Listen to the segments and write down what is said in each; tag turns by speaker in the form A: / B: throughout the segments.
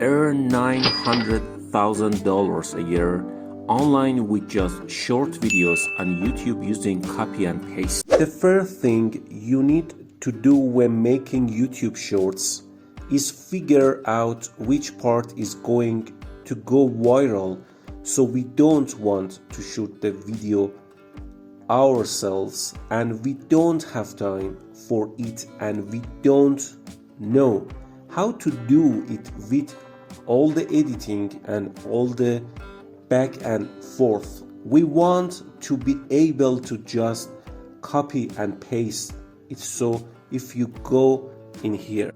A: earn $900,000 a year online with just short videos on YouTube using copy and paste. The first thing you need to do when making YouTube shorts is figure out which part is going to go viral, so we don't want to shoot the video ourselves and we don't have time for it and we don't know how to do it with all the editing and all the back and forth. We want to be able to just copy and paste it. So if you go in here,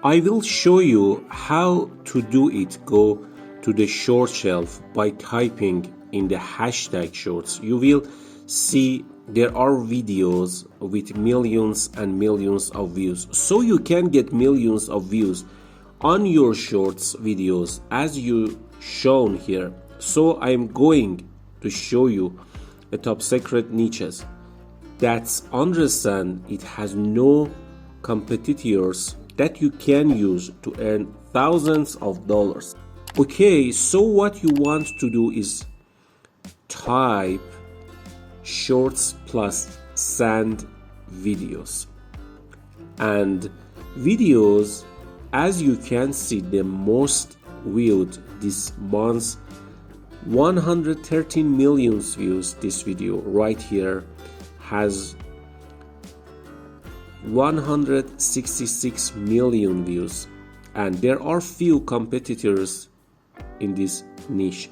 A: I will show you how to do it. Go to the short shelf by typing in the hashtag shorts. You will see there are videos with millions and millions of views, so you can get millions of views on your shorts videos as you shown here. So I'm going to show you a top secret niches that's understand it has no competitors that you can use to earn thousands of dollars. Okay, so what you want to do is type shorts plus sand videos, and videos, as you can see, the most viewed this month, 113 million views. This video right here has 166 million views, and there are few competitors in this niche.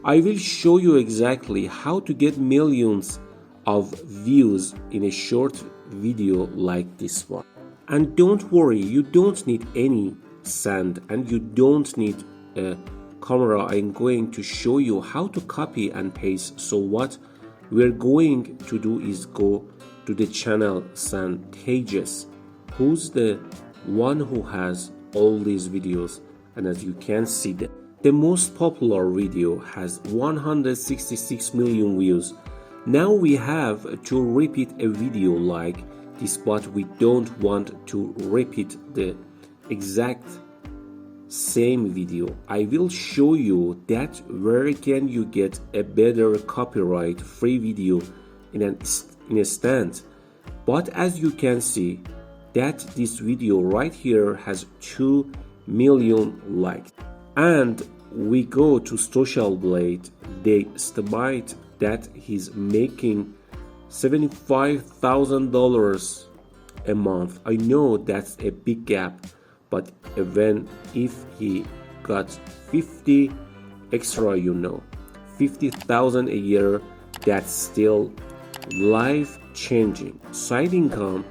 A: I will show you exactly how to get millions of views in a short video like this one. And don't worry, you don't need any sand and you don't need a camera. I'm going to show you how to copy and paste. So what we're going to do is go to the channel Sand Tejas, who's the one who has all these videos, and as you can see, the most popular video has 166 million views. Now we have to repeat a video like this, but we don't want to repeat the exact same video. I will show you that where can you get a better copyright free video in an instant. But as you can see that this video right here has 2 million likes, and we go to Social Blade, they estimate that he's making $75,000 a month. I know that's a big gap, but even if he got 50 extra, 50,000 a year, that's still life changing. Side income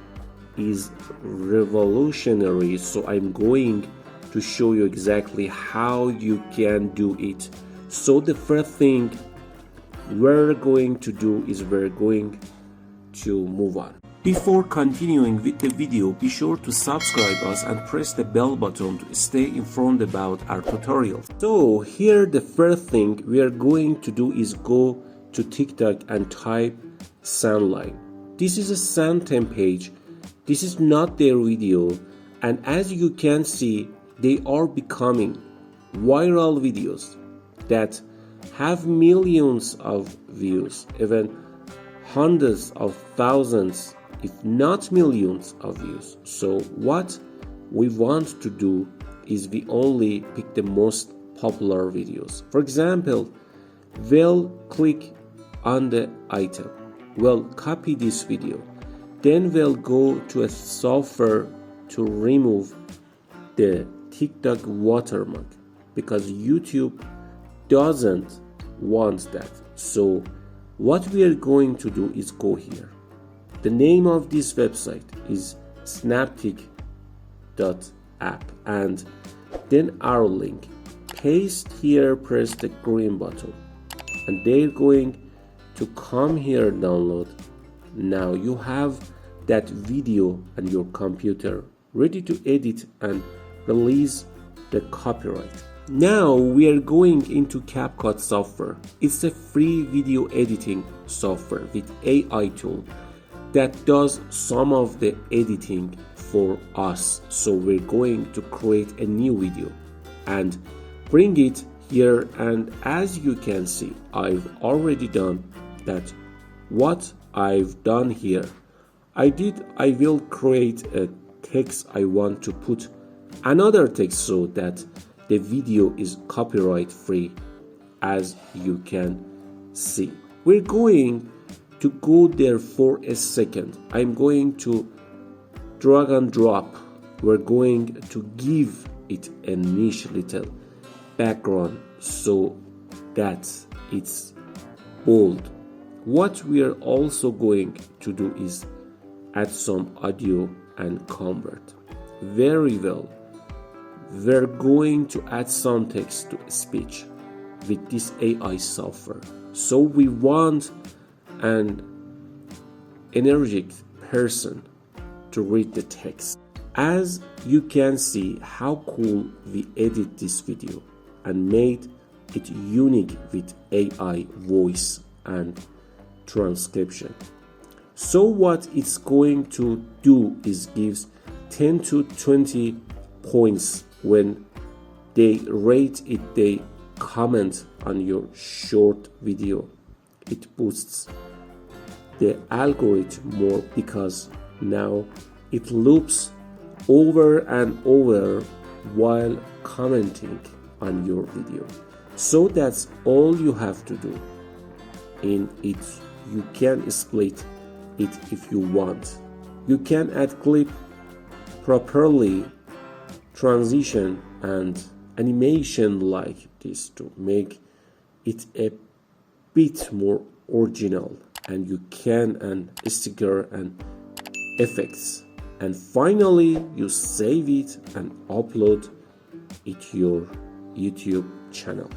A: is revolutionary, so I'm going to show you exactly how you can do it. So the first thing we're going to do is we're going to move on. Before continuing with the video, be sure to subscribe us and press the bell button to stay informed about our tutorials. So here the first thing we are going to do is go to TikTok and type Sandline. This is a Sand10 page. This is not their video, and as you can see, they are becoming viral videos that have millions of views, even hundreds of thousands, if not millions of views. So what we want to do is we only pick the most popular videos. For example, we'll click on the item, we'll copy this video, then we'll go to a software to remove the TikTok watermark because YouTube doesn't want that. So what we are going to do is go here. The name of this website is snaptik.app, and then our link. Paste here, press the green button, and they're going to come here, download. Now you have that video on your computer ready to edit and release the copyright. Now we are going into CapCut software. It's a free video editing software with AI tool that does some of the editing for us. So we're going to create a new video. and bring it here. And as you can see, I've already done that. What I've done here, I will create a text. I want to put another text so that the video is copyright free. As you can see, we're going to go there for a second. I'm going to drag and drop. We're going to give it a niche little background so that it's bold. What we are also going to do is add some audio and convert. Very well. We're going to add some text to speech with this AI software. So we want an energetic person to read the text. As you can see how cool we edit this video and made it unique with AI voice and transcription. So what it's going to do is gives 10 to 20 points when they rate it, they comment on your short video. It boosts the algorithm more because now it loops over and over while commenting on your video. So that's all you have to do. In it, you can split it if you want. You can add clip properly, transition and animation like this to make it a bit more original, and you can add sticker and effects, and finally you save it and upload it to your YouTube channel.